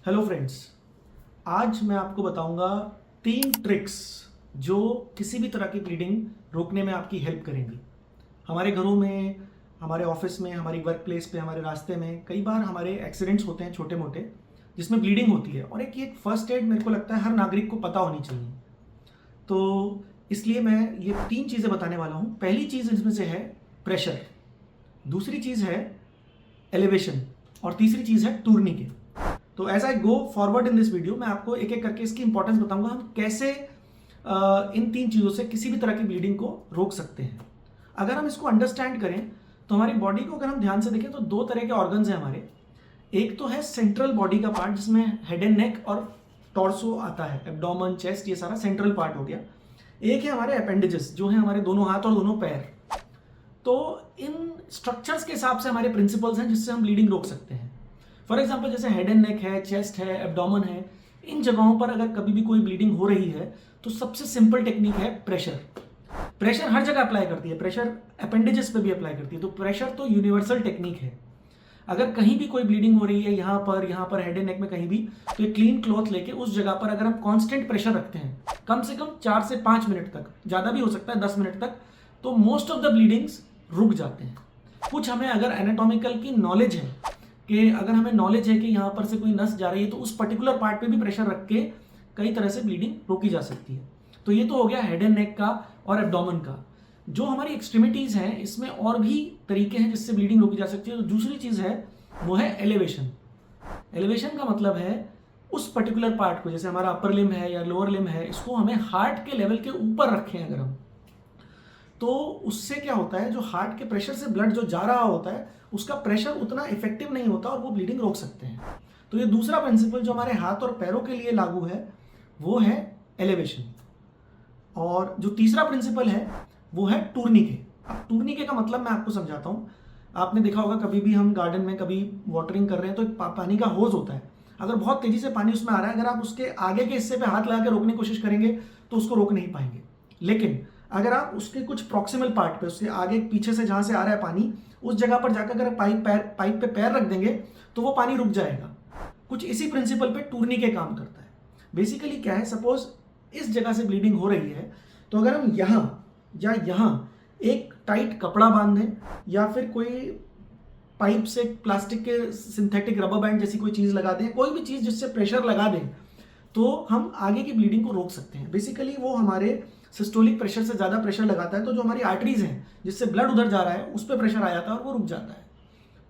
Hello friends, आज मैं आपको बताऊंगा 3 ट्रिक्स जो किसी भी तरह की ब्लीडिंग रोकने में आपकी हेल्प करेंगी। हमारे घरों में, हमारे ऑफिस में, हमारी वर्क प्लेस पे, हमारे रास्ते में कई बार हमारे एक्सीडेंट्स होते हैं छोटे मोटे, जिसमें ब्लीडिंग होती है और एक फर्स्ट एड मेरे को लगता है हर नागरिक को पता होनी चाहिए। तो इसलिए मैं ये 3 चीज़ें बताने वाला हूँ। पहली चीज़ इसमें से है प्रेशर, दूसरी चीज़ है एलिवेशन और तीसरी चीज़ है टूर्निकेट। तो as I go forward in this video मैं आपको एक एक करके इसकी इंपॉर्टेंस बताऊंगा, हम कैसे इन 3 चीज़ों से किसी भी तरह की ब्लीडिंग को रोक सकते हैं। अगर हम इसको अंडरस्टैंड करें तो हमारी बॉडी को अगर हम ध्यान से देखें तो 2 तरह के ऑर्गन्स हैं हमारे। एक तो है सेंट्रल बॉडी का पार्ट जिसमें हेड एंड नेक और टॉर्सो आता है, एब्डोमेन, चेस्ट, ये सारा सेंट्रल पार्ट हो गया। एक है हमारे अपेंडेजेस जो है हमारे दोनों हाथ और दोनों पैर। तो इन स्ट्रक्चर्स के हिसाब से हमारे प्रिंसिपल्स हैं जिससे हम ब्लीडिंग रोक सकते हैं। फॉर एग्जाम्पल जैसे हेड एंड नेक है, चेस्ट है, एब्डोमेन है, इन जगहों पर अगर कभी भी कोई ब्लीडिंग हो रही है तो सबसे सिंपल टेक्निक है प्रेशर। प्रेशर हर जगह अप्लाई करती है, प्रेशर अपेंडेजेस पे भी अप्लाई करती है। तो प्रेशर तो यूनिवर्सल टेक्निक है। अगर कहीं भी कोई ब्लीडिंग हो रही है यहाँ पर हेड एंड नेक में कहीं भी, तो एक क्लीन क्लॉथ लेके उस जगह पर अगर हम कांस्टेंट प्रेशर रखते हैं कम से कम 4 से 5 मिनट तक, ज़्यादा भी हो सकता है 10 मिनट तक, तो मोस्ट ऑफ द ब्लीडिंग्स रुक जाते हैं। कुछ हमें अगर एनाटॉमिकल की नॉलेज है कि अगर हमें नॉलेज है कि यहाँ पर से कोई नस जा रही है तो उस पर्टिकुलर पार्ट पे भी प्रेशर रख के कई तरह से ब्लीडिंग रोकी जा सकती है। तो ये तो हो गया हेड एंड नेक का और एब्डोमेन का। जो हमारी एक्सट्रीमिटीज़ हैं इसमें और भी तरीके हैं जिससे ब्लीडिंग रोकी जा सकती है। तो दूसरी चीज़ है वो है एलिवेशन। एलिवेशन का मतलब है उस पर्टिकुलर पार्ट को, जैसे हमारा अपर लिम्ब है या लोअर लिम्ब है, इसको हमें हार्ट के लेवल के ऊपर रखें अगर हम, तो उससे क्या होता है, जो हार्ट के प्रेशर से ब्लड जो जा रहा होता है उसका प्रेशर उतना इफेक्टिव नहीं होता और वो ब्लीडिंग रोक सकते हैं। तो ये दूसरा प्रिंसिपल जो हमारे हाथ और पैरों के लिए लागू है वो है एलिवेशन। और जो तीसरा प्रिंसिपल है वो है टूर्निके। अब टूर्निके का मतलब मैं आपको समझाता हूँ। आपने देखा होगा कभी भी हम गार्डन में कभी वाटरिंग कर रहे हैं तो एक पानी का होज होता है। अगर बहुत तेजी से पानी उसमें आ रहा है, अगर आप उसके आगे के हिस्से पे हाथ लगा के रोकने की कोशिश करेंगे तो उसको रोक नहीं पाएंगे। लेकिन अगर आप उसके कुछ प्रॉक्सिमल पार्ट पे, उसके आगे पीछे से जहां से आ रहा है पानी, उस जगह पर जाकर अगर पाइप पे पैर रख देंगे तो वो पानी रुक जाएगा। कुछ इसी प्रिंसिपल पे टूर्निके काम करता है। बेसिकली क्या है, सपोज इस जगह से ब्लीडिंग हो रही है तो अगर हम यहाँ या यहाँ एक टाइट कपड़ा बांध दें या फिर कोई पाइप से प्लास्टिक के सिंथेटिक रबर बैंड जैसी कोई चीज़ लगा दें, कोई भी चीज़ जिससे प्रेशर लगा दें, तो हम आगे की ब्लीडिंग को रोक सकते हैं। बेसिकली वो हमारे सिस्टोलिक प्रेशर से ज़्यादा प्रेशर लगाता है, तो जो हमारी आर्टरीज हैं जिससे ब्लड उधर जा रहा है उस पर प्रेशर आ जाता है और वो रुक जाता है।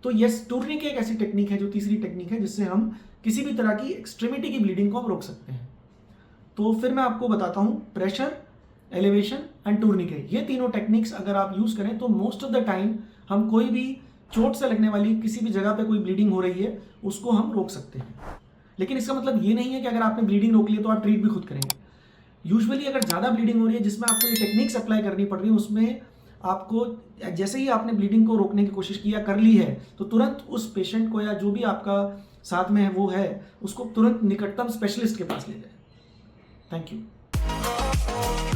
तो यस, टूर्निके एक ऐसी टेक्निक है, जो तीसरी टेक्निक है, जिससे हम किसी भी तरह की एक्सट्रीमिटी की ब्लीडिंग को हम रोक सकते हैं। तो फिर मैं आपको बताता हूँ, प्रेशर, एलिवेशन एंड टूर्निके, ये तीनों टेक्निक्स अगर आप यूज़ करें तो मोस्ट ऑफ द टाइम हम कोई भी चोट से लगने वाली किसी भी जगह पे कोई ब्लीडिंग हो रही है उसको हम रोक सकते हैं। लेकिन इसका मतलब ये नहीं है कि अगर आपने ब्लीडिंग रोक ली तो आप ट्रीट भी खुद करेंगे। यूजुअली अगर ज़्यादा ब्लीडिंग हो रही है जिसमें आपको ये टेक्निक्स अप्लाई करनी पड़ रही है, उसमें आपको जैसे ही आपने ब्लीडिंग को रोकने की कोशिश किया, कर ली है, तो तुरंत उस पेशेंट को या जो भी आपका साथ में है वो है, उसको तुरंत निकटतम स्पेशलिस्ट के पास ले जाए। Thank you.